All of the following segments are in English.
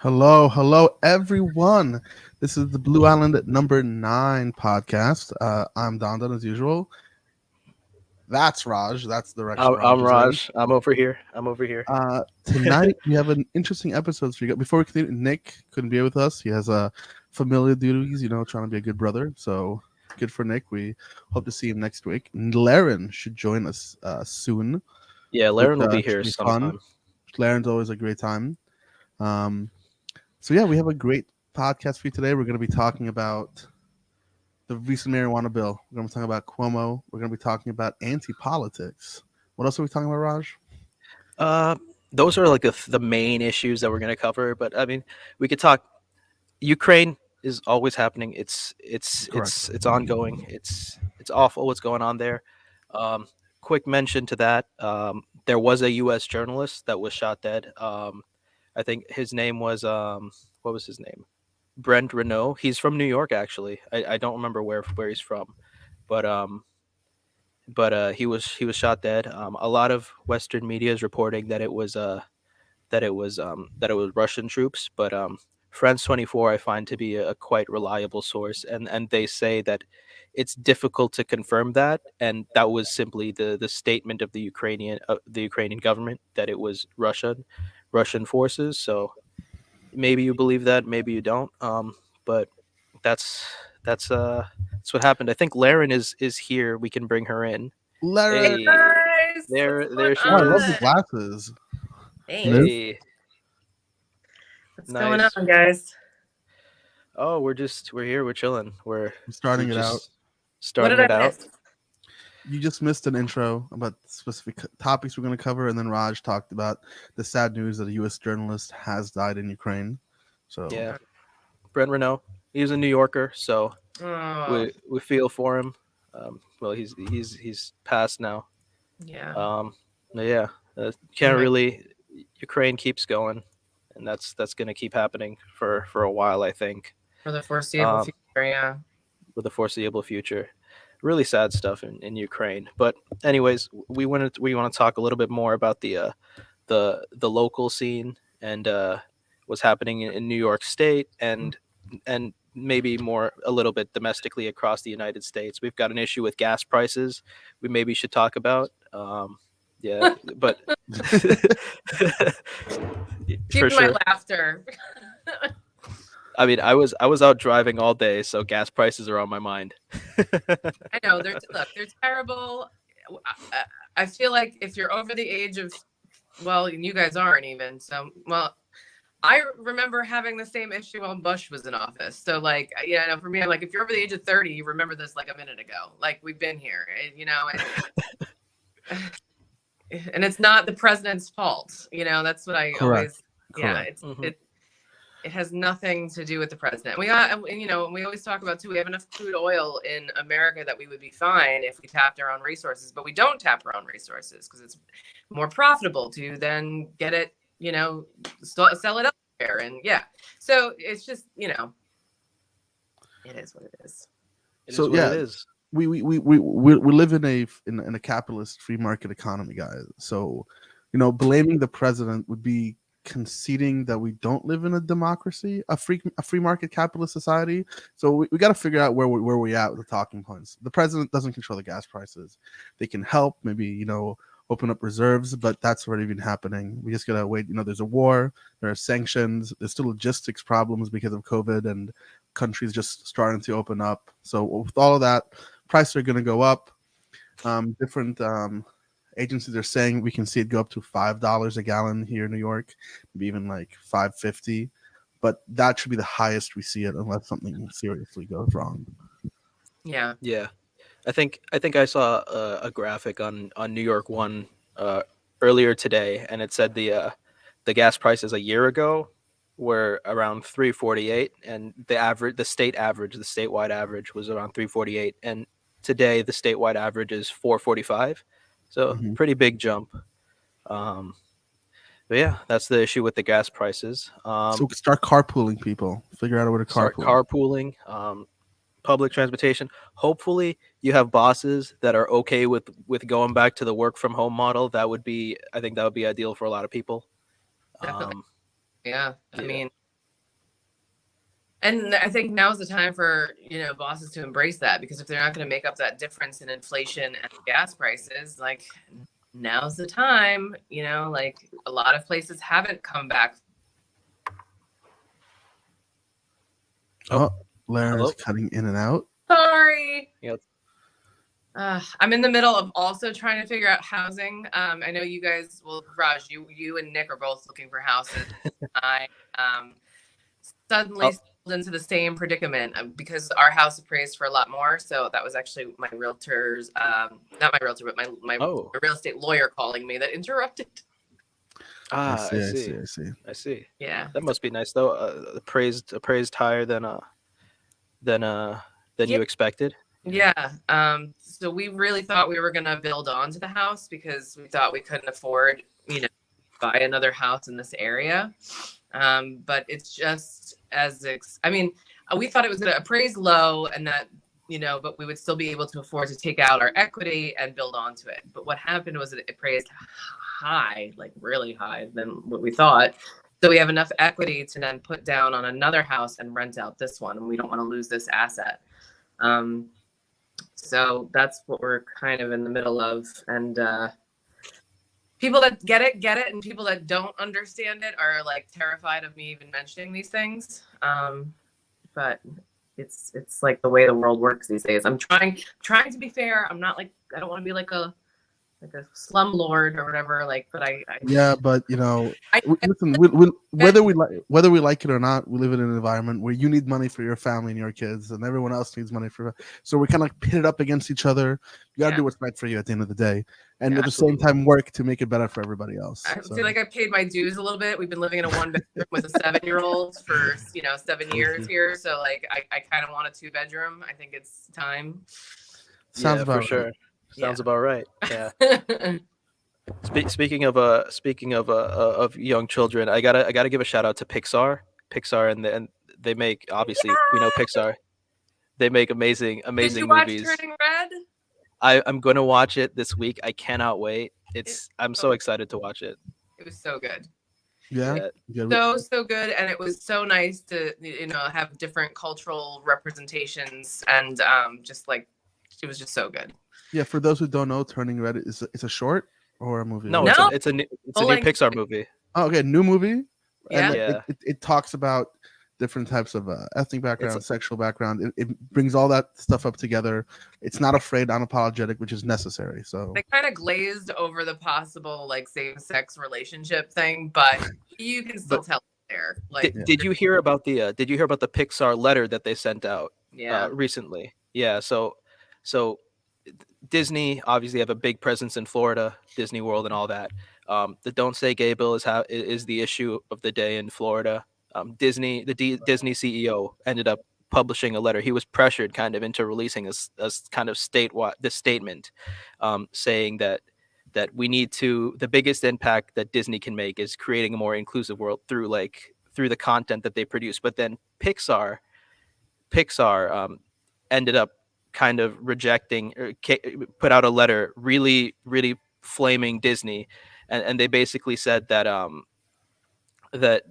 Hello, everyone. This is the Blue Island at number 9 podcast. I'm Donda as usual. That's Raj. That's the Rex I'm Raj is in. Raj. I'm over here. Tonight we have an interesting episode for you. Before we continue, Nick couldn't be here with us. He has familiar duties, trying to be a good brother. So good for Nick. We hope to see him next week. And Laren should join us soon, Yeah, which Laren will be should here be fun. sometime. Laren's always a great time. So yeah, we have a great podcast for you today. We're going to be talking about the recent marijuana bill. We're going to be talking about Cuomo. We're going to be talking about anti-politics. What else are we talking about, Raj? Uh, those are like the main issues that we're gonna cover. But I mean, we could talk. Ukraine is always happening. Correct. It's ongoing. It's awful what's going on there. Um, quick mention to that. There was a U.S. journalist that was shot dead. I think his name was what was his name? Brent Renault. He's from New York, actually. I don't remember where he's from, but he was shot dead. A lot of Western media is reporting that it was Russian troops, but France 24 I find to be a quite reliable source, and they say that it's difficult to confirm that, and that was simply the statement of the Ukrainian government that it was Russian forces. So maybe you believe that, maybe you don't. But that's that's what happened. I think Laren is here. We can bring her in. Laren. Hey, Guys, what's there going she Oh, I love the is. on? glasses. Liz? Thanks. Hey, What's going nice. on, guys? Oh, we're here. We're chilling. We're Starting we're it out. just What starting did it I out. miss? You just missed an intro about specific topics we're going to cover, and then Raj talked about the sad news that a U.S. journalist has died in Ukraine. So, Yeah, Brent Renault. He's a New Yorker, so Oh, we feel for him. Well, he's passed now. yeah. But yeah, Oh can't my, really. Ukraine keeps going, and that's gonna keep happening for a while, I think. for the foreseeable Um, future, yeah. with the foreseeable future. Really sad stuff in Ukraine. But anyways, we want to talk a little bit more about the local scene and what's happening in New York State and maybe more a little bit domestically across the United States. We've got an issue with gas prices we maybe should talk about. Yeah, but for Keep my sure. laughter. I mean, I was out driving all day, so gas prices are on my mind. I know they're terrible. I feel like if you're over the age of, well, you guys aren't even. So, well, I remember having the same issue when Bush was in office. So, like, yeah, no, for me, I'm like, if you're over the age of 30, you remember this like a minute ago. Like, we've been here, and it's not the president's fault. That's what I correct. always, yeah, Correct. it has nothing to do with the president. We got, and we always talk about too, we have enough crude oil in America that we would be fine if we tapped our own resources, but we don't tap our own resources because it's more profitable to then get it, sell it elsewhere. And yeah, so it's just, it is what it is. It is So, what yeah, it is. we live in a capitalist free market economy, guys. So, blaming the president would be conceding that we don't live in a democracy, a free market capitalist society. So we got to figure out where we at with the talking points. The president doesn't control the gas prices. They can help, maybe open up reserves, but that's already been happening. We just gotta wait. There's a war, there are sanctions, there's still logistics problems because of COVID and countries just starting to open up. So with all of that, prices are going to go up. Different agencies are saying we can see it go up to $5 a gallon here in New York, maybe even like $5.50. But that should be the highest we see it unless something seriously goes wrong. Yeah. Yeah, I think I saw a graphic on New York One earlier today, and it said the gas prices a year ago were around 348, and the statewide average was around 348, and today the statewide average is 445. So Mhm. pretty big jump. Um, but yeah, that's the issue with the gas prices. So start carpooling, people. Figure out a way to Start carpool. carpooling. Public transportation. Hopefully, you have bosses that are okay with going back to the work from home model. I think that would be ideal for a lot of people. Definitely. Um, Yeah. I yeah, mean, And I think now's the time for, bosses to embrace that, because if they're not going to make up that difference in inflation and gas prices, like now's the time, like a lot of places haven't come back. Oh, Laren hello? is cutting in and out. Sorry. Yep. I'm in the middle of also trying to figure out housing. I know you guys, well, Raj, you and Nick are both looking for houses. I suddenly stumbled into the same predicament because our house appraised for a lot more. So that was actually my realtor's, not my realtor, but my real estate lawyer calling me that interrupted. I see. Yeah, that must be nice though. Appraised higher than you expected. Yeah. So we really thought we were gonna build onto the house because we thought we couldn't afford, buy another house in this area. But it's just we thought it was gonna appraise low and that, but we would still be able to afford to take out our equity and build onto it. But what happened was it appraised high, like really high than what we thought. So we have enough equity to then put down on another house and rent out this one, and we don't want to lose this asset. So that's what we're kind of in the middle of. And people that get it, and people that don't understand it are like terrified of me even mentioning these things. But it's like the way the world works these days. I'm trying to be fair. I'm not like, I don't want to be like a slumlord or whatever. But listen, whether we like it or not, we live in an environment where you need money for your family and your kids, and everyone else needs money for. So we're kind of like pitted up against each other. You got to do what's right for you at the end of the day, and at the same time work to make it better for everybody else. I feel like I paid my dues a little bit. We've been living in a 1-bedroom with a 7-year-old for 7 years here. So like I kind of want a 2-bedroom. I think it's time. Sounds about for sure. Right. Sounds about right. Yeah. Speaking of young children, I gotta give a shout out to Pixar, and they make, obviously we know Pixar. They make amazing Did you movies. watch Turning Red? I'm gonna watch it this week. I cannot wait. I'm so excited to watch it. It was so good. Yeah. So good, and it was so nice to have different cultural representations, and just like it was just so good. Yeah, for those who don't know, Turning Red is a short or a movie? No, it's a new Pixar movie. Oh, okay, new movie. Yeah. And it talks about different types of ethnic background, sexual background. It brings all that stuff up together. It's not afraid, unapologetic, which is necessary. So they kind of glazed over the possible like same-sex relationship thing, but you can still tell there. Like, did you hear about the Pixar letter that they sent out recently? Yeah, so Disney obviously have a big presence in Florida, Disney World and all that. The Don't Say Gay bill is the issue of the day in Florida. Disney CEO ended up publishing a letter. He was pressured kind of into releasing a kind of this statement, saying that we need to, the biggest impact that Disney can make is creating a more inclusive world through the content that they produce. But then Pixar ended up kind of rejecting, or put out a letter really flaming Disney, and they basically said that that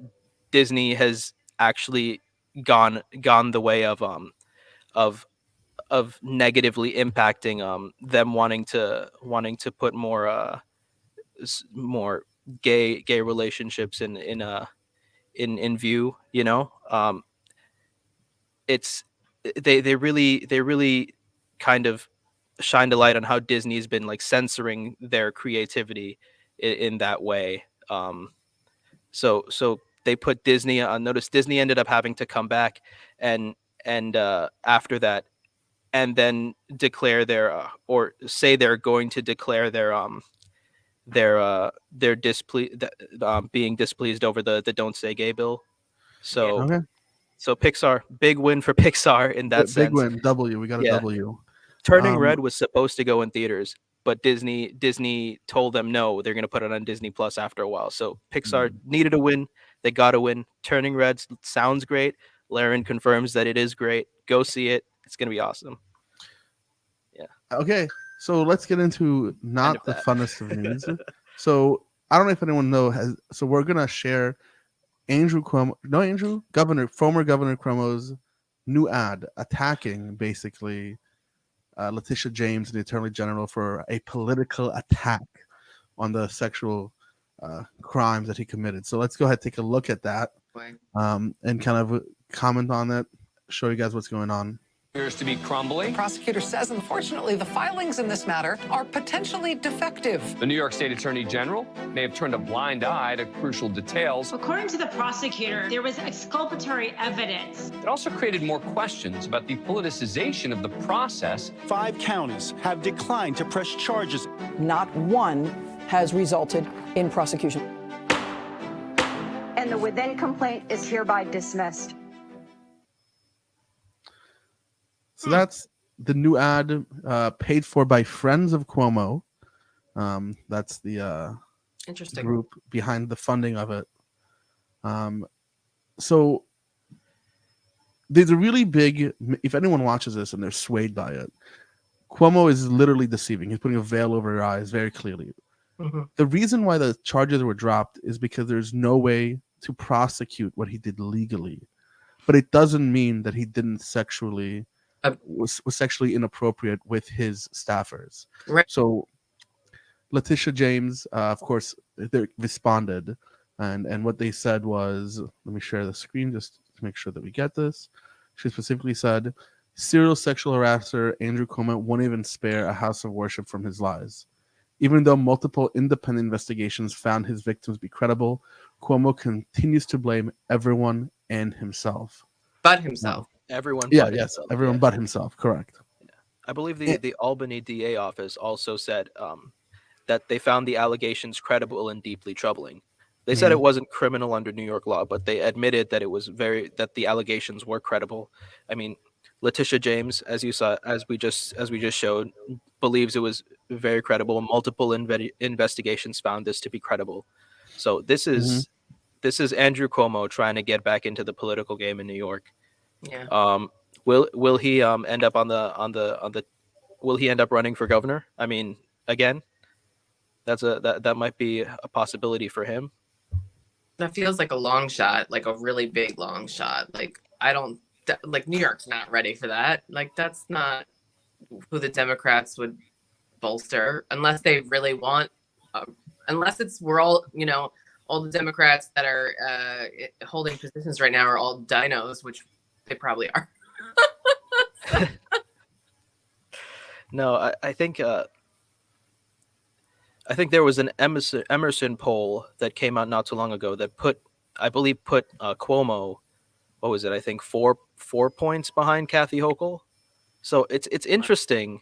Disney has actually gone the way of negatively impacting them wanting to put more gay relationships in view. It's they really kind of shined a light on how Disney's been like censoring their creativity in that way. So they put Disney on notice. Disney ended up having to come back and after that, and then declare or say they're going to declare their being displeased over the Don't Say Gay bill. So okay. So Pixar, big win for Pixar in that sense. Big win, W. We got a W. Turning Red was supposed to go in theaters, but Disney told them no, they're going to put it on Disney Plus after a while. So Pixar needed a win. They got a win. Turning Red sounds great. Laren confirms that it is great. Go see it. It's going to be awesome. Yeah. Okay, so let's get into not the funnest of news. So I don't know if anyone knows. So we're going to share former Governor Cuomo's new ad attacking basically Letitia James, the Attorney General, for a political attack on the sexual crimes that he committed. So let's go ahead and take a look at that and kind of comment on it, show you guys what's going on. Appears to be crumbling. The prosecutor says, unfortunately, the filings in this matter are potentially defective. The New York State Attorney General may have turned a blind eye to crucial details. According to the prosecutor, there was exculpatory evidence. It also created more questions about the politicization of the process. 5 counties have declined to press charges. Not one has resulted in prosecution. And the within complaint is hereby dismissed. So that's the new ad paid for by Friends of Cuomo. That's the Interesting group behind the funding of it. So there's a really big, if anyone watches this and they're swayed by it, Cuomo is literally deceiving. He's putting a veil over your eyes very clearly. Mm-hmm. The reason why the charges were dropped is because there's no way to prosecute what he did legally. But it doesn't mean that he didn't sexually... was sexually inappropriate with his staffers. Right. So Letitia James, of course, they responded, and what they said was, let me share the screen just to make sure that we get this. She specifically said, serial sexual harasser Andrew Cuomo won't even spare a house of worship from his lies. Even though multiple independent investigations found his victims be credible, Cuomo continues to blame everyone and himself. But himself. Everyone. Yeah, but yes, himself. everyone but himself. Correct. Yeah. I believe the Albany DA office also said that they found the allegations credible and deeply troubling. They said it wasn't criminal under New York law, but they admitted that it was that the allegations were credible. I mean, Letitia James, as you saw, as we just showed, believes it was very credible. Multiple investigations found this to be credible. So this is Andrew Cuomo trying to get back into the political game in New York. Yeah. Will he end up will he end up running for governor? I mean, again, that might be a possibility for him. That feels like a long shot, like a really big long shot. Like New York's not ready for that. Like that's not who the Democrats would bolster unless they really want. Unless we're all, all the Democrats that are holding positions right now are all dinos, which they probably are. No, I think there was an Emerson poll that came out not too long ago that put Cuomo, what was it? I think four points behind Kathy Hochul. So it's interesting.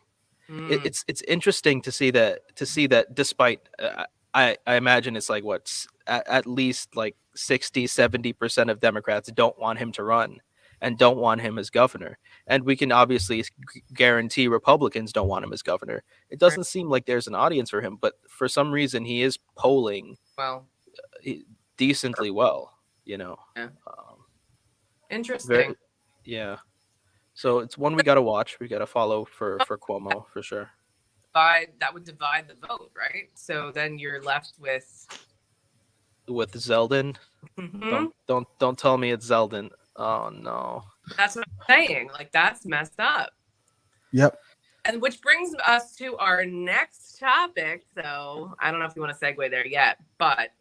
It's interesting to see that despite I imagine it's like at least like 60-70% of Democrats don't want him to run and don't want him as governor. And we can obviously guarantee Republicans don't want him as governor. It doesn't seem like there's an audience for him, but for some reason he is polling decently well, Yeah. Interesting. Yeah. So it's one we got to watch. We got to follow for Cuomo for sure. That would divide the vote, right? So then you're left with Zeldin. Mm-hmm. Don't tell me it's Zeldin. Oh no. That's what I'm saying. Like that's messed up. Yep. And which brings us to our next topic. So I don't know if you want to segue there yet, but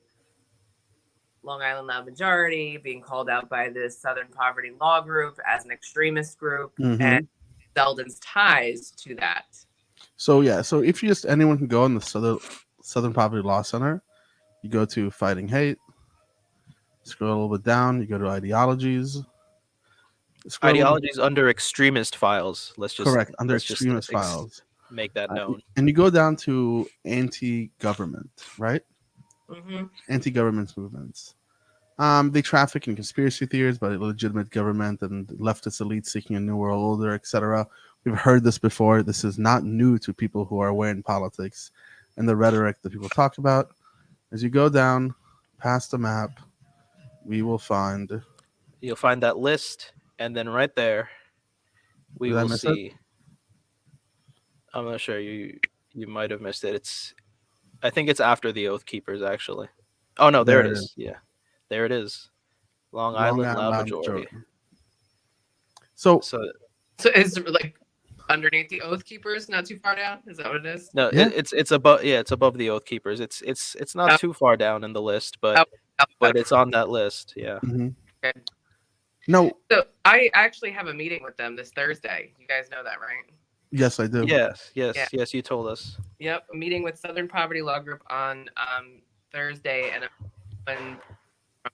Long Island Loud Majority being called out by this Southern Poverty Law Group as an extremist group, and Zeldin's ties to that. So if anyone can go on the Southern Poverty Law Center, you go to Fighting Hate, scroll a little bit down, you go to Ideologies. Ideologies under extremist files. Under extremist files. Make that known. And you go down to anti-government, right? Anti-government movements. They traffic in conspiracy theories by legitimate government and leftist elites seeking a new world order, etc. We've heard this before. This is not new to people who are aware in politics and the rhetoric that people talk about. As you go down past the map, you'll find that list, and then right there we will see. I'm not sure. You might have missed it. I think it's after the Oath Keepers, actually. Oh no, there it is. Yeah, there it is. Long Island, loud majority. So So is like underneath the Oath Keepers, not too far down. Is that what it is? no, Yeah. it's above. Yeah, it's above the Oath Keepers. It's not Oh. too far down in the list, Oh, but it's on that list. Yeah. mhm. okay. No, So I actually have a meeting with them this Thursday. You guys know that, right? yes, I do. Yes. Yeah. Yes. You told us. Yep, a meeting with Southern Poverty Law Group on Thursday, and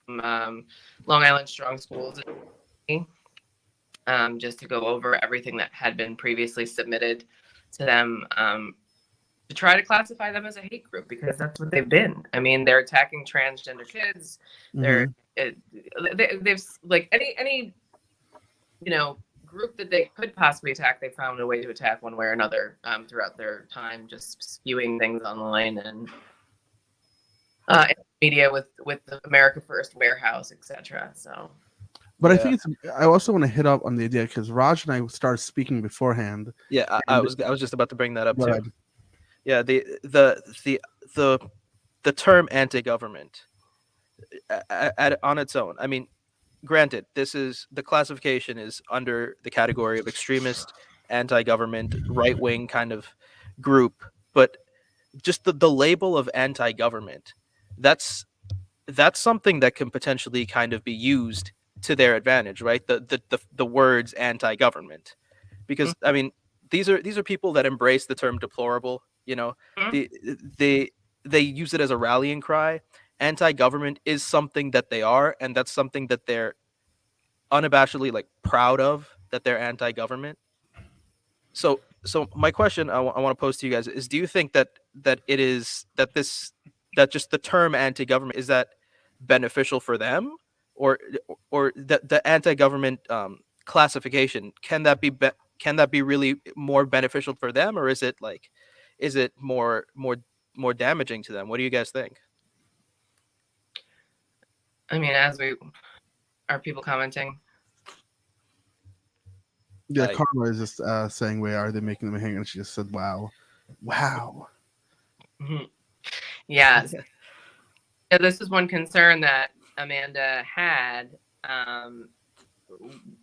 from Long Island Strong Schools, just to go over everything that had been previously submitted to them, to try to classify them as a hate group, because that's what they've been. I mean, they're attacking transgender kids. They've like any group that they could possibly attack, they found a way to attack one way or another throughout their time, just spewing things online and media with the America First warehouse, etc. So, But Yeah. I think I also want to hit up on the idea because Raj and I started speaking beforehand. Yeah, I was just about to bring that up Go too. ahead. Yeah, the term anti-government on its own. I mean, granted, this is the classification is under the category of extremist, anti-government, right-wing kind of group, but just the label of anti-government, that's something that can potentially kind of be used to their advantage, right? The words anti-government, because I mean, these are people that embrace the term deplorable. You know, they use it as a rallying cry. Anti-government is something that they are, and that's something that they're unabashedly like proud of, that they're anti-government. So my question I want to pose to you guys is: do you think that just the term anti-government, is that beneficial for them, or that the anti-government classification, can that be really more beneficial for them, or is it more damaging to them? What do you guys think? I mean, are people commenting? Yeah, Like- Karma is just saying, "Where are they making them hang?" And she just said, "Wow, wow." Mhm. Yes. Yeah, this is one concern that Amanda had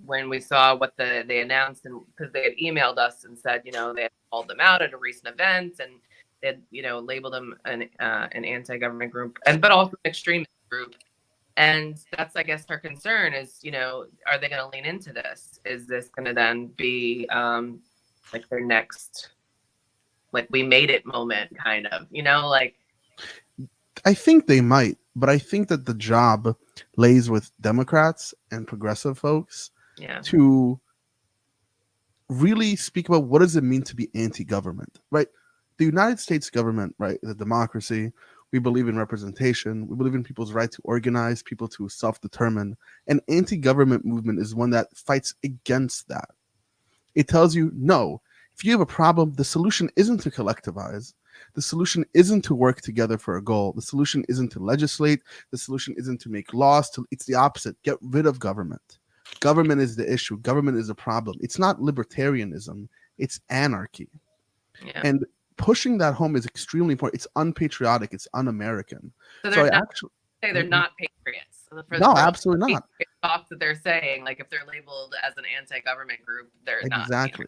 when we saw what they announced, and because they had emailed us and said, they had called them out at a recent event, and they had, labeled them an anti-government group, but also an extremist group. And that's, I guess, her concern is, are they going to lean into this? Is this going to then be like their next, like, we made it moment, kind of, like. I think they might, but I think that the job lays with Democrats and progressive folks to really speak about what does it mean to be anti-government, right? The United States government, right, is a democracy. We believe in representation. We believe in people's right to organize, people to self-determine. An anti-government movement is one that fights against that. It tells you, no, if you have a problem, the solution isn't to collectivize. The solution isn't to work together for a goal. The solution isn't to legislate. The solution isn't to make laws. It's the opposite. Get rid of government. Government is the issue. Government is a problem. It's not libertarianism. It's anarchy. Yeah. And pushing that home is extremely important. It's unpatriotic. It's un-American. So So they're I not actually they're not patriots. So no, absolutely not. Talk that they're saying, like, if they're labeled as an anti-government group, they're not. Exactly.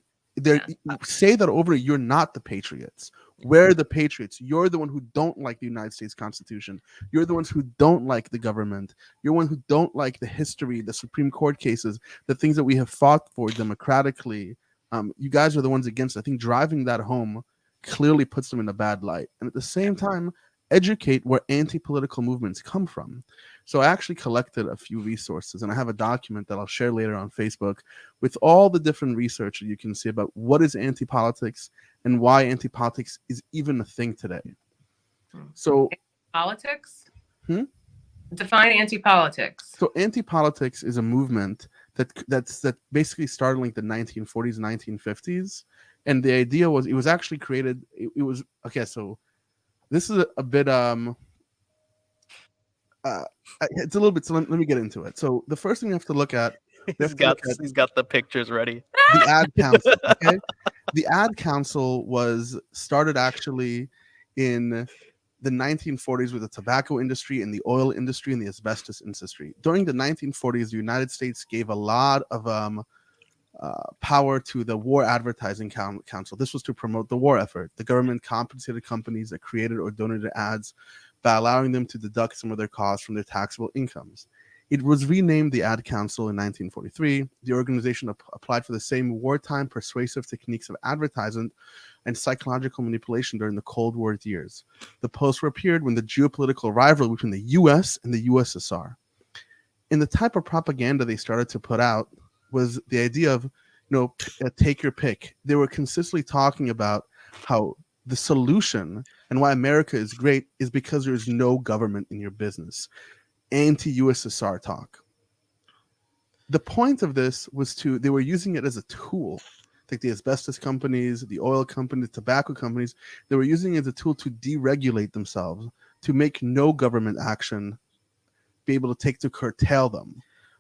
Say that over. You're not the patriots. We're the patriots. You're the one who don't like the United States Constitution. You're the ones who don't like the government. You're one who don't like the history, the Supreme Court cases, the things that we have fought for democratically. You guys are the ones against it. I think driving that home clearly puts them in a bad light. And at the same time, educate where anti-political movements come from. So I actually collected a few resources, and I have a document that I'll share later on Facebook with all the different research that you can see about what is anti-politics and why anti-politics is even a thing today. So politics? Define anti-politics. So anti-politics is a movement that basically started in like the 1940s, 1950s. And the idea was, it was actually created, it was, okay, so this is a bit, it's a little bit, so let me get into it. So the first thing you have to look at, he's got the pictures ready. The ad council, okay? The ad council was started actually in the 1940s with the tobacco industry and the oil industry and the asbestos industry. During the 1940s, the United States gave a lot of power to the War Advertising Council. This was to promote the war effort. The government compensated companies that created or donated ads by allowing them to deduct some of their costs from their taxable incomes. It was renamed the Ad Council in 1943. The organization applied for the same wartime persuasive techniques of advertisement and psychological manipulation during the Cold War years. The post-war period when the geopolitical rivalry between the US and the USSR. And the type of propaganda they started to put out was the idea of, take your pick. They were consistently talking about how the solution and why America is great is because there's no government in your business. Anti-USSR talk. The point of this was they were using it as a tool. Like the asbestos companies, the oil companies, the tobacco companies, they were using it as a tool to deregulate themselves, to make no government action be able to curtail them,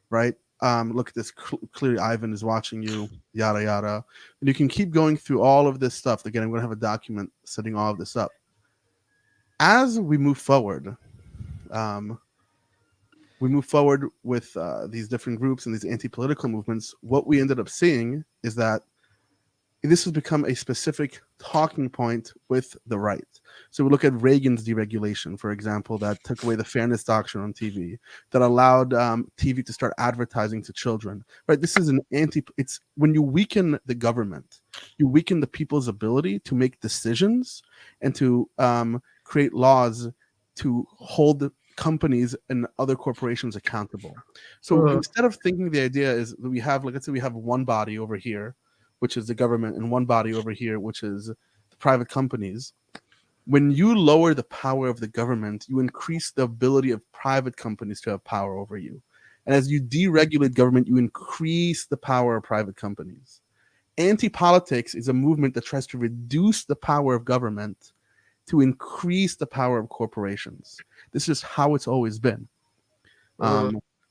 right? Look at this. Clearly, Ivan is watching you, yada, yada. And you can keep going through all of this stuff. Again, I'm going to have a document setting all of this up. As we move forward, with these different groups and these anti-political movements, what we ended up seeing is that this has become a specific talking point with the right. So we look at Reagan's deregulation, for example, that took away the fairness doctrine on TV, that allowed TV to start advertising to children. Right? This is it's when you weaken the government, you weaken the people's ability to make decisions and to create laws to hold companies and other corporations accountable. So instead of thinking the idea is that we have, let's say we have one body over here, which is the government, and one body over here, which is the private companies. When you lower the power of the government, you increase the ability of private companies to have power over you. And as you deregulate government, you increase the power of private companies. AntiPolitics is a movement that tries to reduce the power of government to increase the power of corporations. This is how it's always been.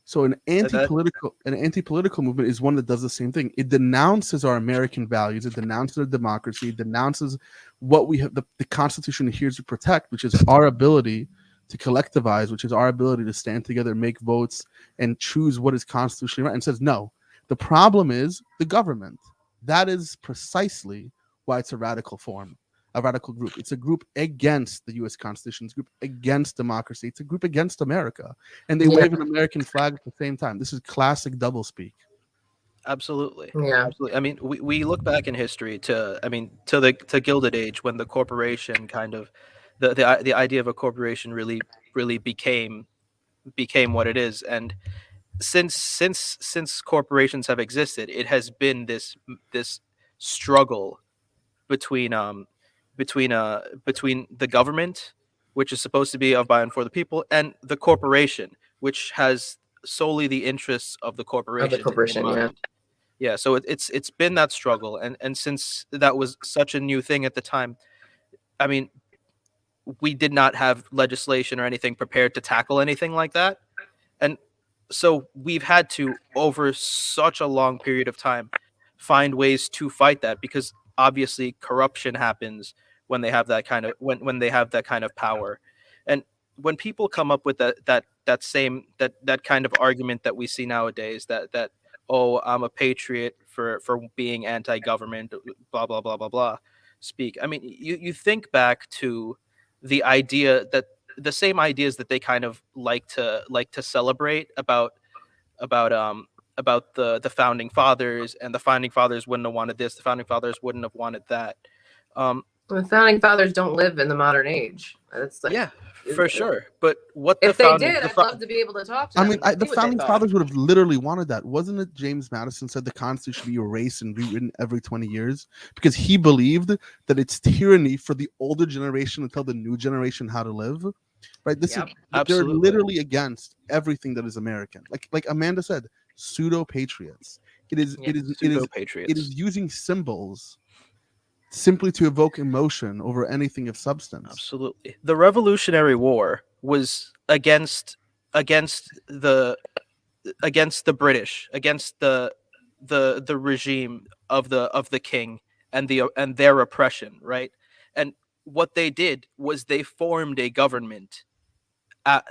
So an anti-political movement is one that does the same thing. It denounces our American values. It denounces our democracy. It denounces what we have, the Constitution here to protect, which is our ability to collectivize, which is our ability to stand together, make votes, and choose what is constitutionally right. And says, no, the problem is the government. That is precisely why it's a radical form. A radical group. It's a group against the U.S. Constitution. It's a group against democracy. It's a group against America. And they wave an American flag at the same time. This is classic doublespeak. Absolutely. Yeah. Absolutely. I mean, we look back in history to Gilded Age, when the corporation kind of the idea of a corporation really became what it is. And since corporations have existed, it has been this struggle between the government, which is supposed to be of, by, and for the people, and the corporation, which has solely the interests of the corporation, in mind. Yeah. So it's been that struggle, and since that was such a new thing at the time, I mean, we did not have legislation or anything prepared to tackle anything like that, and so we've had to, over such a long period of time, find ways to fight that, because obviously corruption happens when they have that kind of when they have that kind of power. And when people come up with that kind of argument that we see nowadays, that oh, I'm a patriot for being anti-government, blah blah blah blah blah, speak. I mean, you think back to the idea that the same ideas that they kind of like to celebrate about the founding fathers, and the founding fathers wouldn't have wanted this, the founding fathers wouldn't have wanted that. The founding fathers don't live in the modern age. That's like, yeah, for sure. But what if they did, I'd love to be able to talk to them. I mean, the founding fathers would have literally wanted that. Wasn't it James Madison said the Constitution should be erased and rewritten every 20 years? Because he believed that it's tyranny for the older generation to tell the new generation how to live. Right? They're literally against everything that is American. Like Amanda said, pseudo patriots. It is using symbols simply to evoke emotion over anything of substance. Absolutely. The Revolutionary War was against the British, against the regime of the king and their oppression, right? And what they did was they formed a government.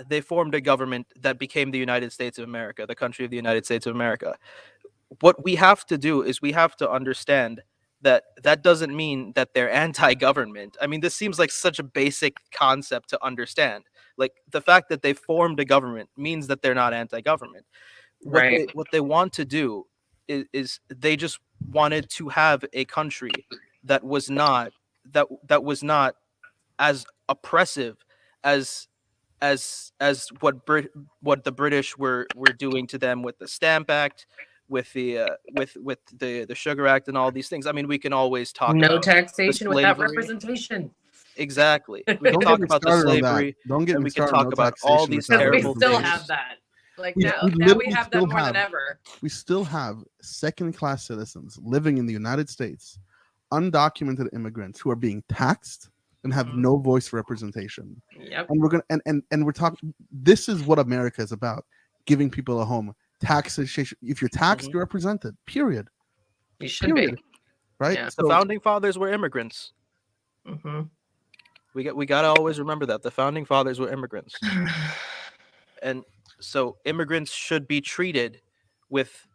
They formed a government that became the United States of America, the country of the United States of America. What we have to do is we have to understand that that doesn't mean that they're anti-government. I mean, this seems like such a basic concept to understand. Like, the fact that they formed a government means that they're not anti-government. Right. What they want to do is they just wanted to have a country that was not that was not as oppressive as what the British were doing to them with the Stamp Act, with the Sugar Act, and all these things. I mean, we can always talk No about the taxation without slavery. representation. Exactly. We can Don't talk get me about the started on that. slavery, Don't get and me we can started on talk no about all taxation these without Because we terrible still things. have that. Like We- now, we now we literally have that still more have- than ever. We still have second-class citizens living in the United States, undocumented immigrants who are being taxed and have no voice for representation. Yep. And we're gonna and we're talking. This is what America is about: giving people a home. Taxation. If you're taxed, you're represented. Period. You should be. Right. Yeah. The founding fathers were immigrants. Mm-hmm. We gotta always remember that the founding fathers were immigrants, and so immigrants should be treated with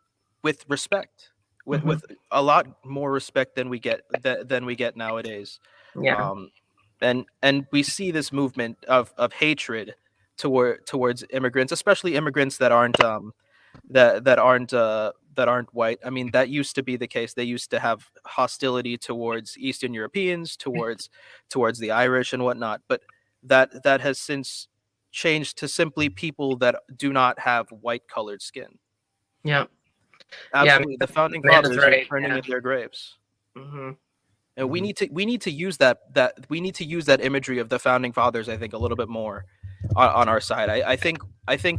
respect, with a lot more respect than we get nowadays. Yeah. And we see this movement of hatred towards immigrants, especially immigrants that aren't that aren't white. I mean, that used to be the case. They used to have hostility towards Eastern Europeans, towards the Irish and whatnot. But that has since changed to simply people that do not have white colored skin. Yeah. Absolutely, the founding fathers are turning in their graves. Mm-hmm. And we need to use that imagery of the founding fathers, I think, a little bit more on our side. I think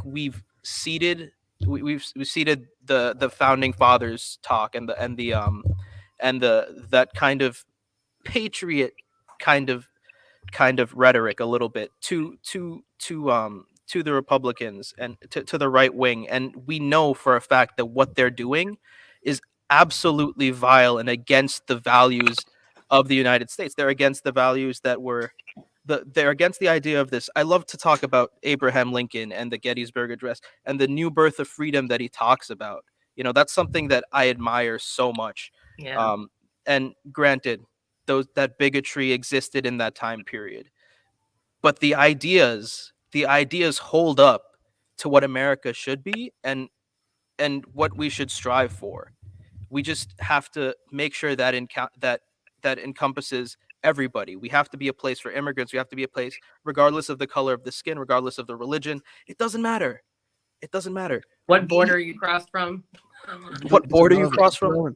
we've ceded the founding fathers talk and that kind of patriot kind of rhetoric a little bit to the Republicans and to the right wing, and we know for a fact that what they're doing is absolutely vile and against the values of the United States. They're against the values that were they're against the idea of this. I love to talk about Abraham Lincoln and the Gettysburg Address and the new birth of freedom that he talks about. You know, that's something that I admire so much. Yeah. And granted, that bigotry existed in that time period, but the ideas hold up to what America should be and what we should strive for. We just have to make sure that that encompasses everybody. We have to be a place for immigrants. We have to be a place regardless of the color of the skin, regardless of the religion. It doesn't matter. It doesn't matter. What border you crossed from? What border you crossed from?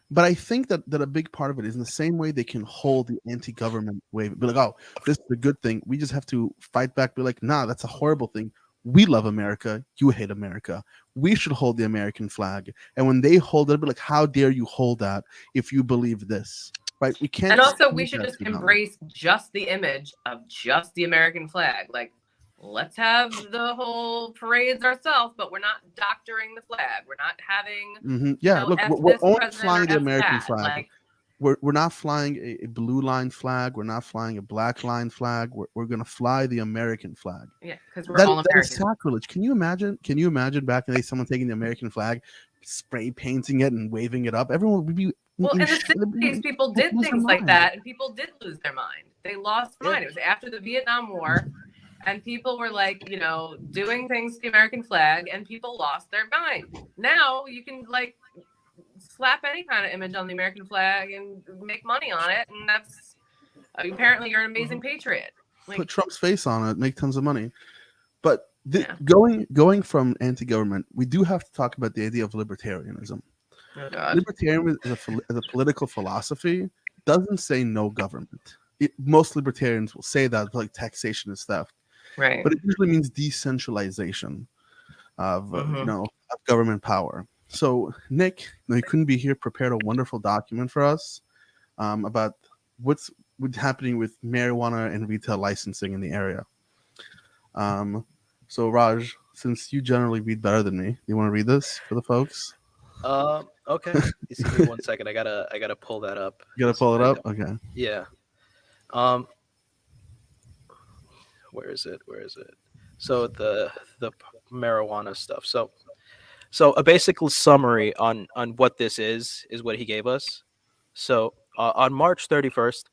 But I think that a big part of it is in the same way they can hold the anti-government wave. Be like, oh, this is a good thing. We just have to fight back. Be like, nah, that's a horrible thing. We love America. You hate America. We should hold the American flag. And when they hold it, be like, how dare you hold that if you believe this? Right? We can't. And also, we should just embrace just the image of just the American flag. Like, let's have the whole parades ourselves, but we're not doctoring the flag. We're not having. Yeah, look, we're only flying the American flag. Like, we're not flying a blue line flag. We're not flying a black line flag. We're going to fly the American flag. Yeah, because we're all American. That is sacrilege. Can you imagine? Can you imagine back in the day someone taking the American flag, spray painting it and waving it up? Everyone would be. Well, in the 60s, people did things like that, and people did lose their mind. They lost their mind. It was after the Vietnam War, and people were like, you know, doing things to the American flag, and people lost their mind. Now you can like slap any kind of image on the American flag and make money on it, and that's apparently you're an amazing patriot. Like, put Trump's face on it, make tons of money. But going from anti-government, we do have to talk about the idea of libertarianism. Oh God. Libertarianism as a political philosophy doesn't say no government. Most libertarians will say that like taxation is theft, right? But it usually means decentralization of of government power. So Nick, you couldn't be here, prepared a wonderful document for us about what's happening with marijuana and retail licensing in the area. So Raj, since you generally read better than me, you want to read this for the folks? Okay. Just give me 1 second. I gotta pull that up. You gotta pull it up? Okay. Yeah. Where is it? So the marijuana stuff. So a basic summary on what this is what he gave us. So on March 31st,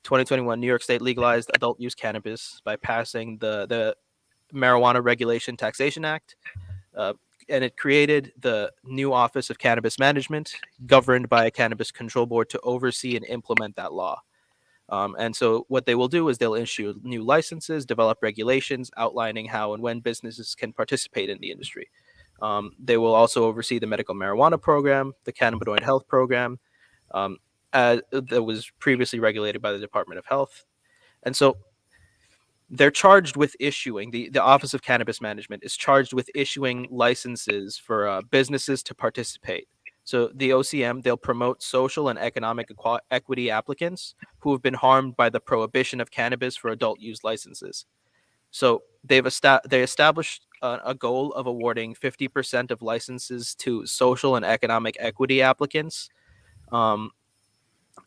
2021, New York State legalized adult use cannabis by passing the Marijuana Regulation Taxation Act, uh, and it created the new Office of Cannabis Management, governed by a Cannabis Control Board, to oversee and implement that law. And so what they will do is they'll issue new licenses, develop regulations outlining how and when businesses can participate in the industry. They will also oversee the medical marijuana program, the cannabinoid health program, um, that was previously regulated by the Department of Health. And so they're charged with issuing, the Office of Cannabis Management is charged with issuing licenses for businesses to participate. So the OCM, they'll promote social and economic equity applicants who have been harmed by the prohibition of cannabis for adult use licenses. So they established a goal of awarding 50% of licenses to social and economic equity applicants.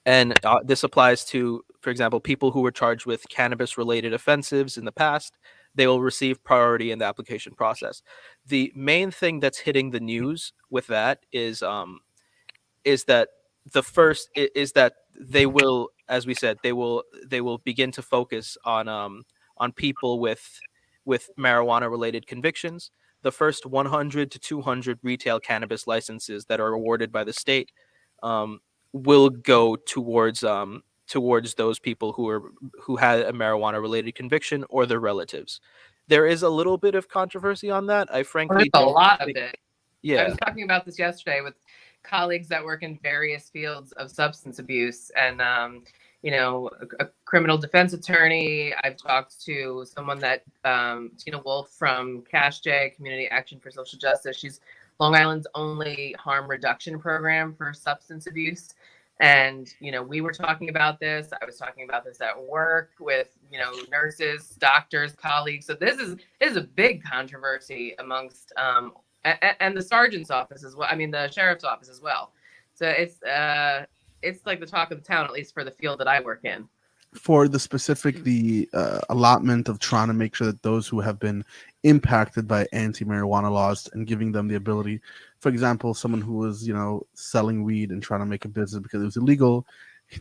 And this applies to, for example, people who were charged with cannabis-related offenses in the past. They will receive priority in the application process. The main thing that's hitting the news with that is that that they will, as we said, they will begin to focus on people with marijuana-related convictions. The first 100 to 200 retail cannabis licenses that are awarded by the state will go towards those people who had a marijuana related conviction or their relatives. There is a little bit of controversy on that. I frankly There's a don't lot of think, it. I yeah, was talking about this yesterday with colleagues that work in various fields of substance abuse, and a criminal defense attorney. I've talked to someone that Tina Wolf from Cash J, Community Action for Social Justice. She's Long Island's only harm reduction program for substance abuse. And, we were talking about this. I was talking about this at work with, nurses, doctors, colleagues. So this is a big controversy amongst and the sergeant's office as well. I mean, the sheriff's office as well. So it's like the talk of the town, at least for the field that I work in. For the specific, the allotment of trying to make sure that those who have been impacted by anti-marijuana laws and giving them the ability, for example, someone who was, selling weed and trying to make a business because it was illegal,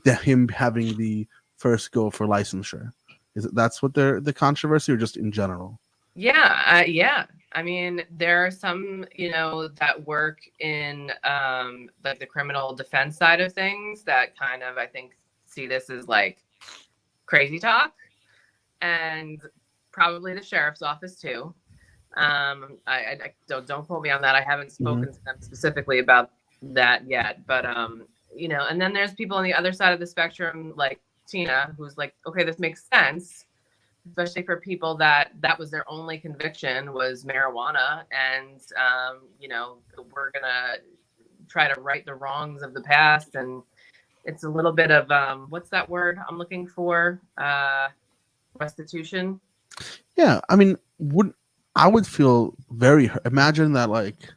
him having the first go for licensure. That's what the controversy, or just in general? Yeah, yeah. I mean, there are some, that work in like the criminal defense side of things that kind of, I think, see this as like crazy talk, and probably the sheriff's office too. I don't quote me on that. I haven't spoken to them specifically about that yet, but and then there's people on the other side of the spectrum, like Tina, who's like, okay, this makes sense, especially for people that was their only conviction was marijuana, and we're gonna try to right the wrongs of the past. And it's a little bit of what's that word I'm looking for? Restitution. Yeah, I mean, I would feel very hurt. Imagine that, like,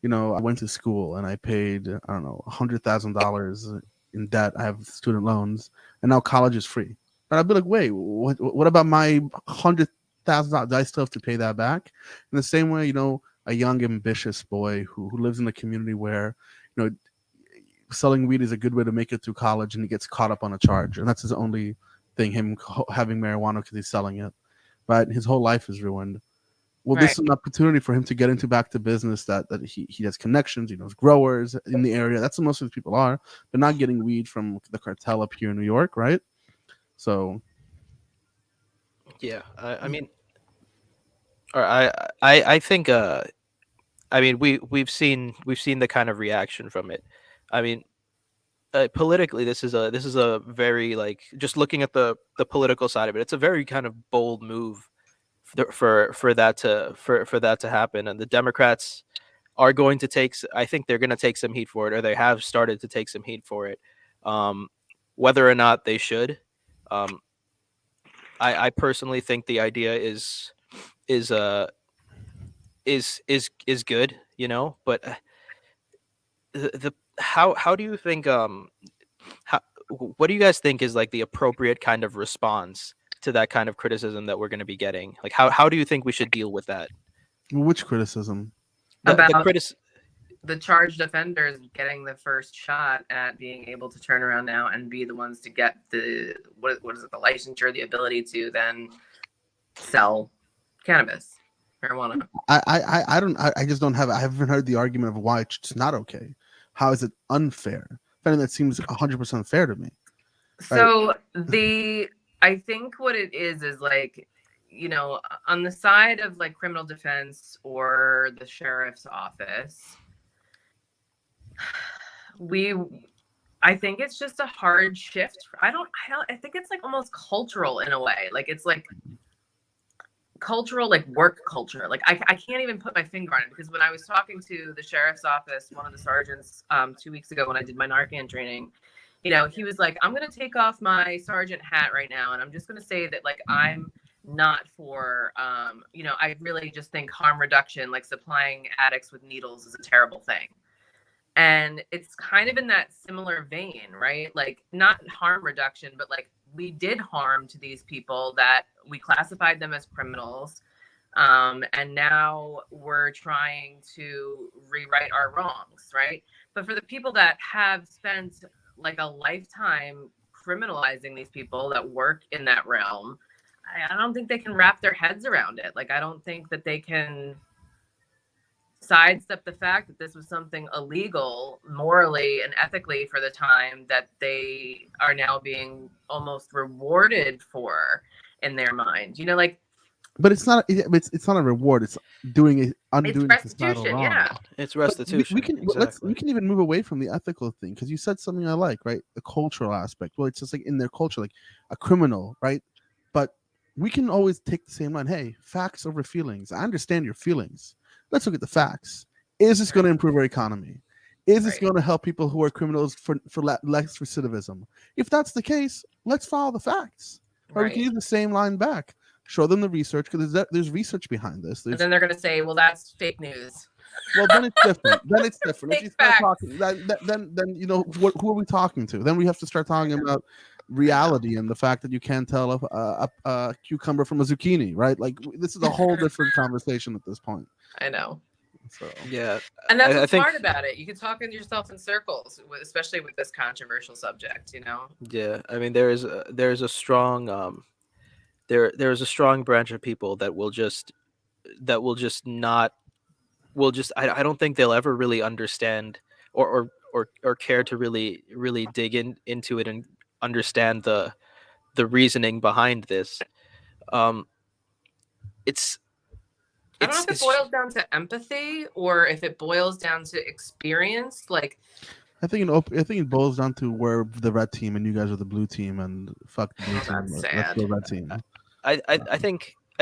I went to school and I paid, I don't know, $100,000 in debt. I have student loans, and now college is free. And I'd be like, wait, what about my $100,000? Do I still have to pay that back? In the same way, a young, ambitious boy who lives in a community where, selling weed is a good way to make it through college, and he gets caught up on a charge, and that's his only thing, him having marijuana because he's selling it. But his whole life is ruined. Well, this is an opportunity for him to get back to business, that he has connections, he knows growers in the area. That's what most of these people are. They're not getting weed from the cartel up here in New York, right? So, yeah. I mean, or I think I mean, we've seen the kind of reaction from it. I mean, politically, this is a very, like, just looking at the political side of it, it's a very kind of bold move for that to happen. And the Democrats are going to take, I think they're going to take some heat for it, or they have started to take some heat for it. Whether or not they should, I personally think the idea is good, but how do you think, what do you guys think is like the appropriate kind of response to that kind of criticism that we're going to be getting? Like, how do you think we should deal with that? Which criticism? About the charged offenders getting the first shot at being able to turn around now and be the ones to get the what is it, the licensure, the ability to then sell cannabis, marijuana. I just don't have. I haven't heard the argument of why it's not okay. How is it unfair? If anything, that seems 100% fair to me. So I think what it is like, you know, on the side of like criminal defense or the sheriff's office, I think it's just a hard shift. I think it's like almost cultural in a way. Like it's like cultural, like work culture. Like I can't even put my finger on it, because when I was talking to the sheriff's office, one of the sergeants 2 weeks ago when I did my Narcan training, you know, he was like, I'm going to take off my sergeant hat right now. And I'm just going to say that like, I'm not for, you know, I really just think harm reduction, like supplying addicts with needles is a terrible thing. And it's kind of in that similar vein, right? Like not harm reduction, but like we did harm to these people that we classified them as criminals. And now we're trying to rewrite our wrongs, right? But for the people that have spent like a lifetime criminalizing these people that work in that realm, I don't think they can wrap their heads around it. Like, I don't think that they can sidestep the fact that this was something illegal morally and ethically for the time that they are now being almost rewarded for in their mind. You know, like, but it's not a reward. It's undoing it's restitution. Yeah, it's restitution. We can even move away from the ethical thing, because you said something I like, right? The cultural aspect. Well, it's just like in their culture, like a criminal, right? But we can always take the same line. Hey, facts over feelings. I understand your feelings. Let's look at the facts. Is this going to improve our economy? Is this going to help people who are criminals for less recidivism? If that's the case, let's follow the facts. Or we can use the same line back. Show them the research, because there's research behind this. And then they're going to say, well, that's fake news. Well, then it's different. If you start talking, then you know, who are we talking to? Then we have to start talking about reality and the fact that you can't tell a cucumber from a zucchini, right? Like, this is a whole different conversation at this point. I know. So yeah, and that's what's smart about it. You can talk in yourself in circles, especially with this controversial subject. You know. Yeah, I mean, there's a strong there's a strong branch of people that will just I don't think they'll ever really understand or care to really dig into it and understand the reasoning behind this. I don't know if it boils down to empathy or if it boils down to experience. Like, I think it boils down to we're the red team and you guys are the blue team, and fuck the blue team. Let's go red team. I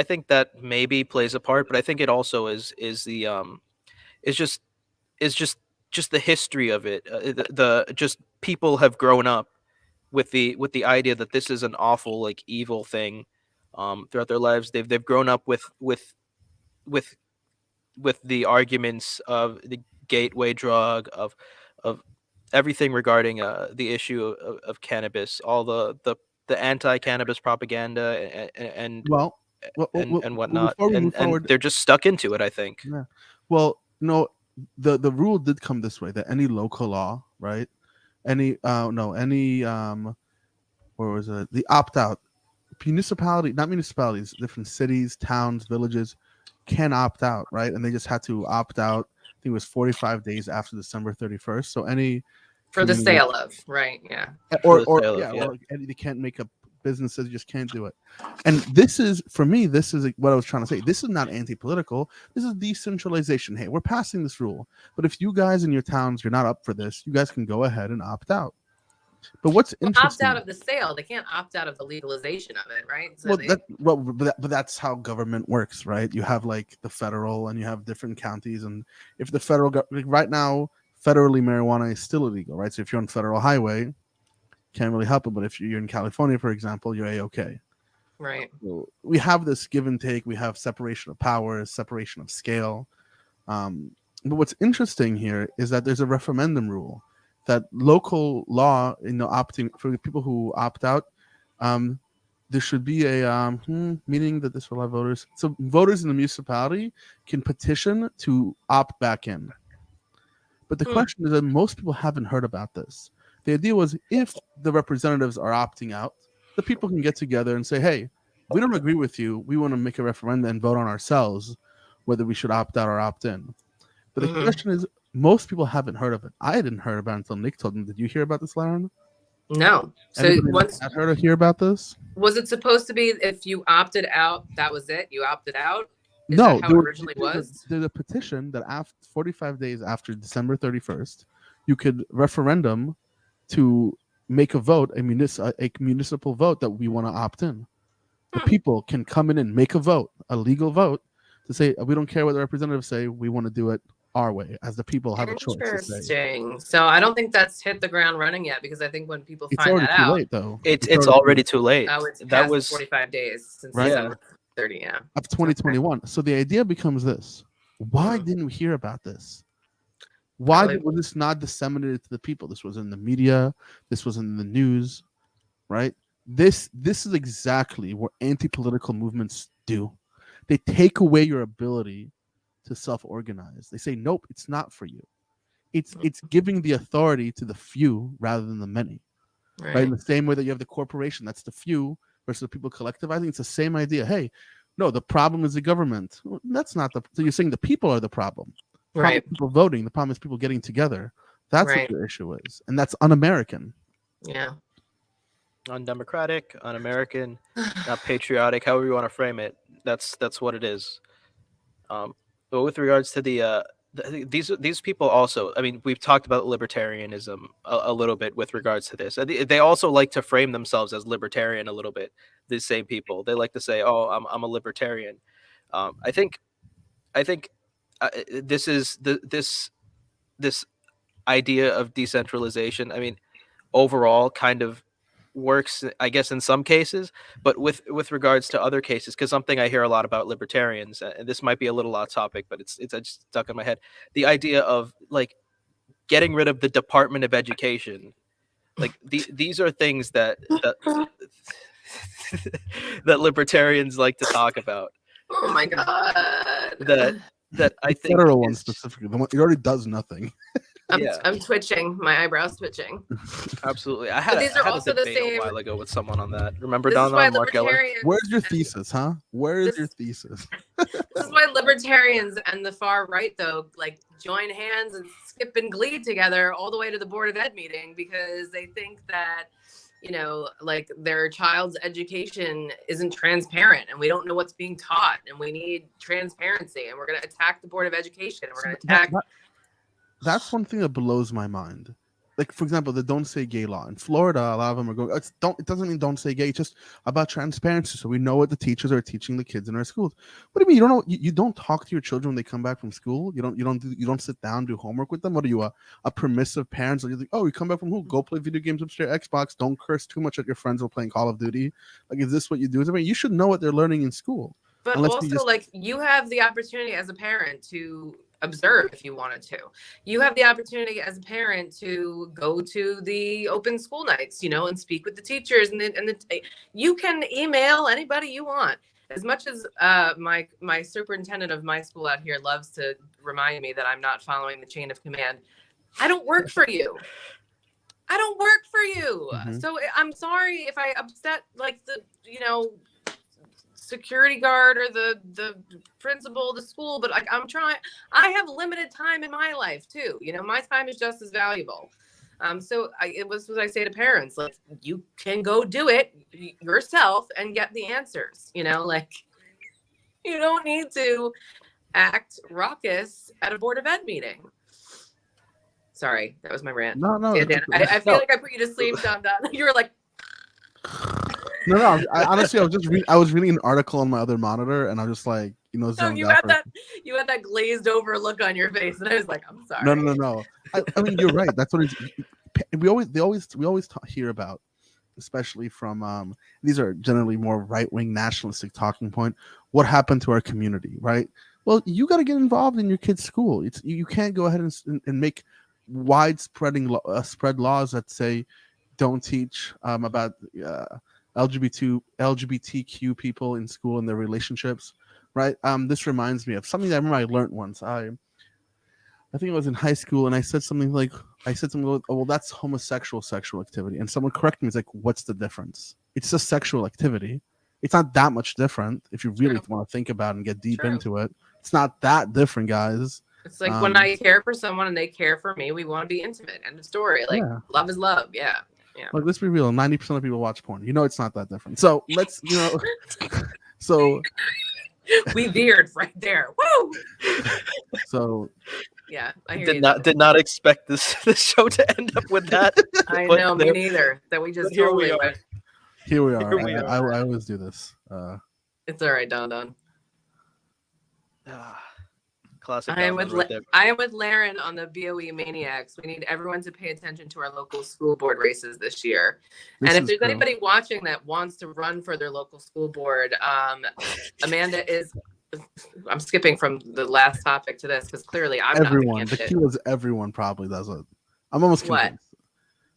think that maybe plays a part, but I think it also is just the history of it. Just people have grown up with the idea that this is an awful, like, evil thing throughout their lives. They've grown up with the arguments of the gateway drug, of everything regarding the issue of cannabis, all the anti-cannabis propaganda and whatnot, and they're just stuck into it, I think. Yeah. Well, no, the rule did come this way, that any local law, right? Where was it? The opt-out not municipalities, different cities, towns, villages can opt out, right? And they just had to opt out. I think it was 45 days after December 31st. So for the sale of, right? Yeah. Or they can't make up businesses, just can't do it. And this is, for me, this is what I was trying to say. This is not anti-political. This is decentralization. Hey, we're passing this rule, but if you guys in your towns, you're not up for this, you guys can go ahead and opt out. But what's interesting? Opt out of the sale. They can't opt out of the legalization of it, right? So but that's how government works, right? You have like the federal, and you have different counties, and if the federal right now, federally marijuana is still illegal, right? So if you're on federal highway, can't really help it. But if you're in California, for example, you're A-okay. Right. So we have this give and take. We have separation of powers, separation of scale. But what's interesting here is that there's a referendum rule that local law, opting for the people who opt out, there should be a meaning that this will allow voters. So voters in the municipality can petition to opt back in. But the question is that most people haven't heard about this. The idea was if the representatives are opting out, the people can get together and say, hey, we don't agree with you. We want to make a referendum and vote on ourselves whether we should opt out or opt in. But the question is, most people haven't heard of it. I didn't hear about it until Nick told me. Did you hear about this, Lauren? No. So Anybody once had heard or hear about this? was it supposed to be if you opted out, that was it? You opted out? Is No, that how it originally was? There's a petition that after 45 days after December 31st, you could referendum to make a vote, a municipal vote that we want to opt in. The people can come in and make a vote, a legal vote, to say we don't care what the representatives say. We want to do it our way, as the people have a choice to say. Interesting. So I don't think that's hit the ground running yet, because I think when people It's find already that too out, late, though. It's already too late. oh, it's That past was 45 days since Right. December 30. Yeah. Of 2021. So the idea becomes this: why didn't we hear about this? Why was this not disseminated to the people? This was in the media. This was in the news, right? This is exactly what anti-political movements do. They take away your ability to self-organize. They say, nope, it's not for you. It's giving the authority to the few rather than the many. Right? In the same way that you have the corporation, that's the few versus the people collectivizing. It's the same idea. Hey, no, the problem is the government. Well, that's not the. So you're saying the people are the problem. Right. People voting. The problem is people getting together. That's Right. what your issue is, and that's un-American. Yeah. undemocratic, un-American, not patriotic, however you want to frame it. That's what it is. But with regards to these people also, I mean, we've talked about libertarianism a little bit with regards to this. They also like to frame themselves as libertarian a little bit. These same people, they like to say, "Oh, I'm a libertarian." I think this is this idea of decentralization. I mean, overall, kind of works, I guess, in some cases, but with regards to other cases, because something I hear a lot about libertarians, and this might be a little off topic, but it's just stuck in my head, the idea of like getting rid of the Department of Education. Like these are things that that libertarians like to talk about. Oh my god. That I think federal one specifically, the one it already does nothing. I'm twitching. My eyebrows twitching. Absolutely. I had these are a also the debate same. a while ago with someone on that. Remember This is Donna why and Mark Geller? libertarians. Where's your thesis, huh? Where is your thesis? This is why libertarians and the far right, though, like join hands and skip and glee together all the way to the Board of Ed meeting, because they think that, you know, like their child's education isn't transparent and we don't know what's being taught and we need transparency, and we're going to attack the Board of Education and we're going to attack. That's one thing that blows my mind. Like, for example, the Don't Say Gay law in Florida, a lot of them are going, it doesn't mean don't say gay, it's just about transparency, so we know what the teachers are teaching the kids in our schools. What do you mean you don't know? You don't talk to your children when they come back from school? You don't sit down, do homework with them? What are you, a permissive parent? So you think, oh, you come back from who? Go play video games upstairs, Xbox, don't curse too much at your friends while playing Call of Duty. Like, is this what you do? I mean, you should know what they're learning in school. But also, like, you have the opportunity as a parent to observe if you wanted to. You have the opportunity as a parent to go to the open school nights, you know, and speak with the teachers, and you can email anybody you want. As much as my superintendent of my school out here loves to remind me that I'm not following the chain of command, I don't work for you. I don't work for you. Mm-hmm. So I'm sorry if I upset, like, the, you know, security guard or the principal of the school, but like, I have limited time in my life too, you know, my time is just as valuable. It was what I say to parents, like, you can go do it yourself and get the answers, you know, like, you don't need to act raucous at a Board of Ed meeting. Sorry, that was my rant. No, yeah, Dan, I feel like I put you to sleep, Don. You were like, No. Honestly, I was reading an article on my other monitor, and I was just like, you know, zoned you out had that glazed over look on your face, and I was like, I'm sorry. No. I mean, you're right. That's what we always hear about, especially from these are generally more right-wing nationalistic talking point. What happened to our community, right? Well, you got to get involved in your kid's school. You can't go ahead and make spread laws that say don't teach about LGBTQ people in school and their relationships, right? This reminds me of something that I remember I learned once. I think I was in high school, and I said something like, oh, well, that's homosexual sexual activity. And someone corrected me. It's like, what's the difference? It's just sexual activity. It's not that much different if you really want to think about it and get deep into it. It's not that different, guys. It's like when I care for someone and they care for me, we want to be intimate. End of story. Like, love is love. Yeah. Yeah. Like, let's be real. 90% of people watch porn. You know, it's not that different. So let's, so we veered right there. Woo! So yeah, I hear did not expect this show to end up with that. I know, me neither. That we just totally went. Here we are. I always do this. It's all right, Don. Classic. I am with Laren on the BOE Maniacs. We need everyone to pay attention to our local school board races this year. And if there's anybody watching that wants to run for their local school board, Amanda is. I'm skipping from the last topic to this because clearly I'm everyone. Not the key was everyone probably does it. I'm almost convinced.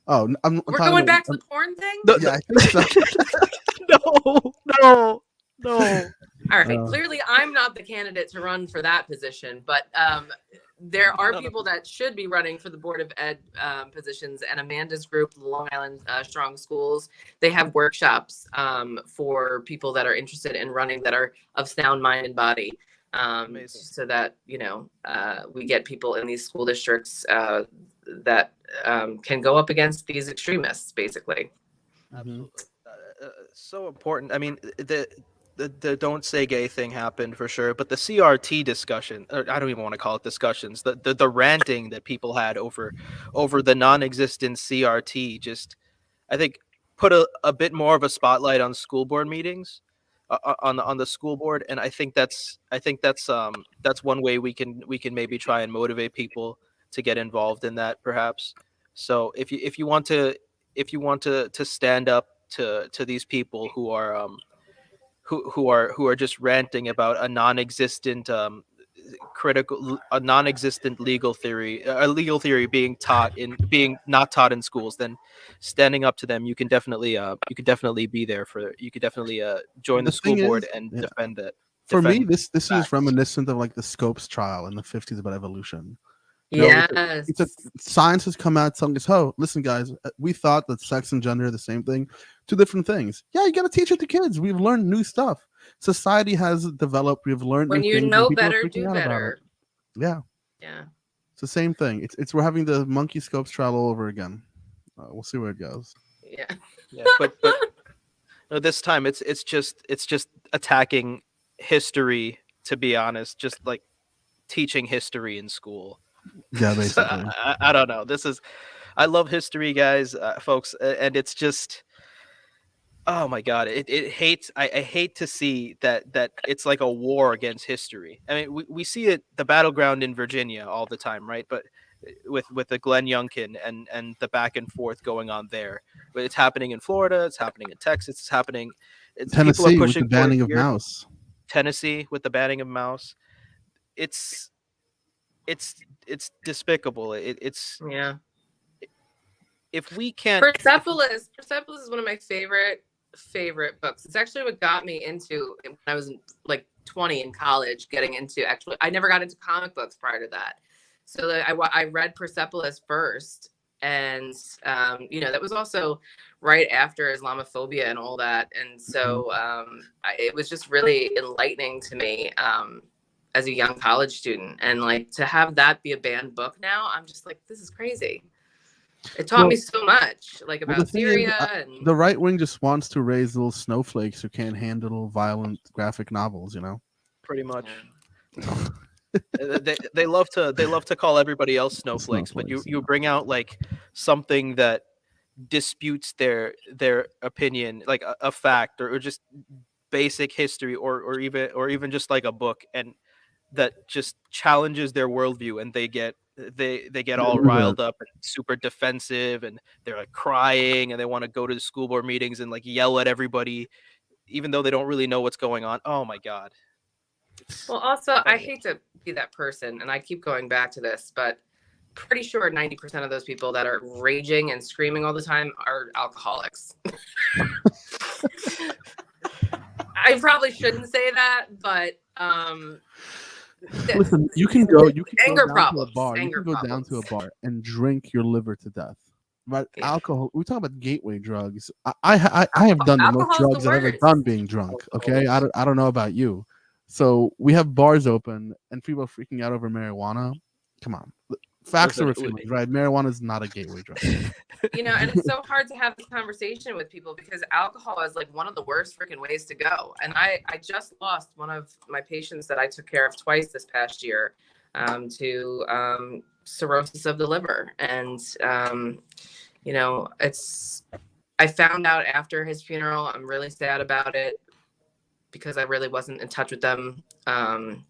What? Oh, we're going back to the porn thing. Yeah, I think so. No. All right. Clearly, I'm not the candidate to run for that position, but there are people that should be running for the Board of Ed positions. And Amanda's group, the Long Island Strong Schools, they have workshops for people that are interested in running that are of sound mind and body, so that we get people in these school districts that can go up against these extremists, basically. Absolutely. So important. I mean, the don't say gay thing happened for sure, but the CRT discussion, or I don't even want to call it discussions, the ranting that people had over the non-existent CRT just, I think, put a bit more of a spotlight on school board meetings, on the school board, and I think that's one way we can maybe try and motivate people to get involved in that, perhaps. So if you want to stand up to these people who are who are just ranting about a non-existent legal theory being not taught in schools, then standing up to them, you can definitely be there you could definitely join the school board and defend it. For me, this is reminiscent of like the Scopes trial in the 50s about evolution. Yes. Science has come out telling us, oh, listen, guys, we thought that sex and gender are the same thing. Two different things. Yeah, you got to teach it to kids. We've learned new stuff. Society has developed. We've learned when new you things, know better, do better. Yeah. It's the same thing. We're having the monkey Scopes trial all over again. We'll see where it goes. Yeah, but no, this time it's just attacking history. To be honest, just like teaching history in school. Yeah, basically. I don't know. I love history, guys, folks, and it's just, oh my God, I hate to see that it's like a war against history. I mean, we see it, the battleground in Virginia all the time, right? But with the Glenn Youngkin and the back and forth going on there, but it's happening in Florida, it's happening in Texas, it's happening in Tennessee with the banning of mouse. Tennessee with the banning of mouse. It's despicable. It's if we can't. Persepolis is one of my favorite books. It's actually what got me into, when I was like 20 in college, getting into, actually I never got into comic books prior to that. So I read Persepolis first, and that was also right after Islamophobia and all that, and so it was just really enlightening to me as a young college student, and like to have that be a banned book now, I'm just like, this is crazy. It taught me so much, like about Syria. And the right wing just wants to raise little snowflakes who can't handle violent graphic novels, Pretty much. they love to call everybody else snowflakes, but you bring out like something that disputes their opinion, like a fact or just basic history or even just like a book, and that just challenges their worldview, and they get all riled up and super defensive, and they're like crying, and they want to go to the school board meetings and like yell at everybody, even though they don't really know what's going on. Oh my God. Well, also, I hate to be that person, and I keep going back to this, but pretty sure 90% of those people that are raging and screaming all the time are alcoholics. I probably shouldn't say that, but listen, you can go anger down problems. to a bar. You Anger can go down to a problems. bar and drink your liver to death. But Yeah. alcohol, we talk about gateway drugs. I have done the most Alcohol's drugs the I've ever worst. done being drunk. Okay, I don't know about you. So we have bars open and people are freaking out over marijuana. Come on, facts are Listen, feelings, right? Marijuana is not a gateway drug. You know, and it's so hard to have this conversation with people because alcohol is like one of the worst freaking ways to go. And I just lost one of my patients that I took care of twice this past year to cirrhosis of the liver. And, you know, I found out after his funeral. I'm really sad about it because I really wasn't in touch with them. And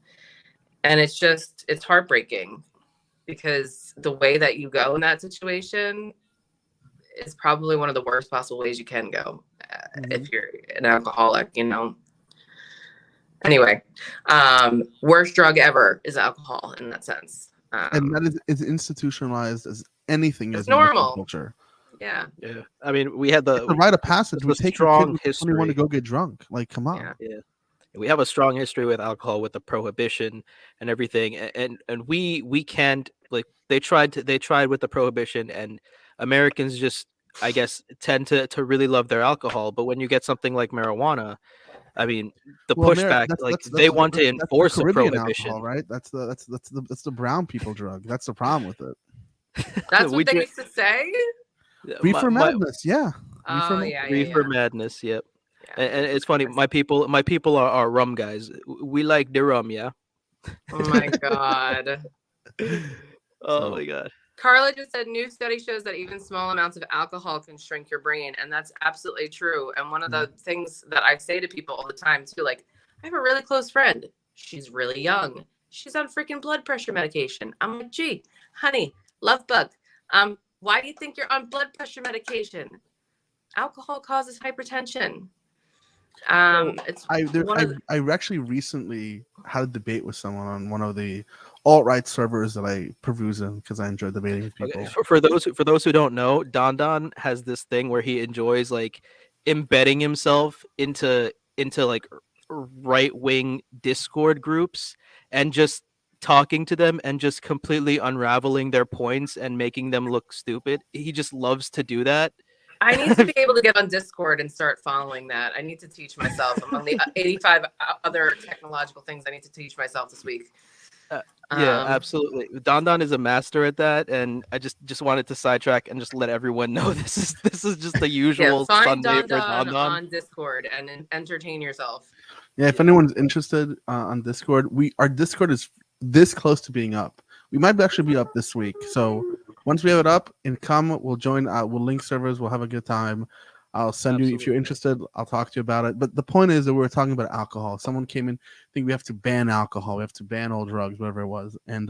it's heartbreaking because the way that you go in that situation is probably one of the worst possible ways you can go if you're an alcoholic, you know. Anyway, worst drug ever is alcohol in that sense. And that is institutionalized as anything It's as in Western normal. culture. Yeah. Yeah, I mean, we had It's a rite of passage. the We take strong your kid when 21 to history. go get drunk. Like, come on. Yeah. We have a strong history with alcohol, with the prohibition and everything, and we can't, like, they tried with the prohibition, and Americans just, I guess, tend to really love their alcohol. But when you get something like marijuana, I mean, the Well, pushback, like, they want to that's the enforce a Caribbean prohibition. alcohol, right? That's the brown people drug. That's the problem with it. That's We what they drink- used to say? Reefer madness, yeah. Oh, yeah. Reefer madness, yep. And it's funny, my people are rum guys. We like the rum, yeah. Oh my God. Oh my God. Carla just said new study shows that even small amounts of alcohol can shrink your brain, and that's absolutely true. And one of the things that I say to people all the time too, like, I have a really close friend. She's really young. She's on freaking blood pressure medication. I'm like, gee, honey, love bug. Why do you think you're on blood pressure medication? Alcohol causes hypertension. I actually recently had a debate with someone on one of the alt-right servers that I peruse in because I enjoy debating with people. Okay, for those who don't know, Don has this thing where he enjoys, like, embedding himself into like right-wing Discord groups and just talking to them and just completely unraveling their points and making them look stupid. He just loves to do that. I need to be able to get on Discord and start following that. I need to teach myself. I'm on the 85 other technological things I need to teach myself this week. Yeah, absolutely. Don is a master at that, and I just wanted to sidetrack and just let everyone know this is just the usual find Sunday for Don Don. on Discord and entertain yourself. Yeah, if anyone's interested on Discord, our Discord is this close to being up. We might actually be up this week. So once we have it up and we'll join. We'll link servers. We'll have a good time. I'll send you if you're interested. I'll talk to you about it. But the point is that we were talking about alcohol. Someone came in. I think we have to ban alcohol. We have to ban all drugs, whatever it was. And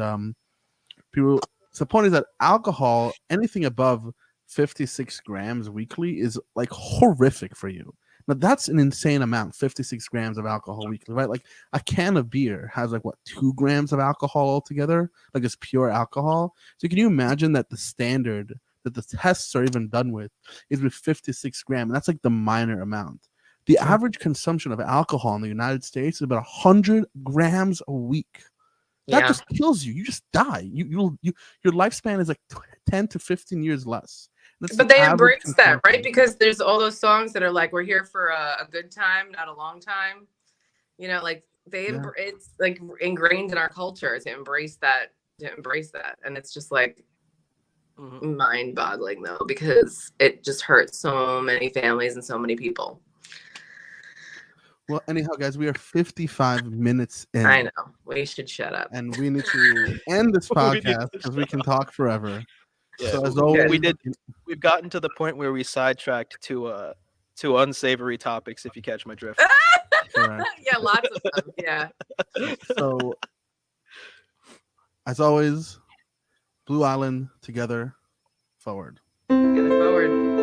people. So the point is that alcohol, anything above 56 grams weekly, is like horrific for you. Now that's an insane amount, 56 grams of alcohol weekly, right? Like a can of beer has 2 grams of alcohol altogether, like it's pure alcohol. So can you imagine that the standard that the tests are even done with is with 56 grams? And that's like the minor amount. The average consumption of alcohol in the United States is about 100 grams a week. That just kills you. You just die. Your lifespan is like 10 to 15 years less. But they embrace that, right? Because there's all those songs that are like, we're here for a good time, not a long time. You know, like it's like ingrained in our culture to embrace that. And it's just like mind-boggling though, because it just hurts so many families and so many people. Well, anyhow, guys, we are 55 minutes in. I know. We should shut up. And we need to end this podcast because we can talk forever. Yeah, so as always, we've gotten to the point where we sidetracked to unsavory topics, if you catch my drift. Yeah, lots of them. Yeah. So as always, Blue Island together forward. Together forward.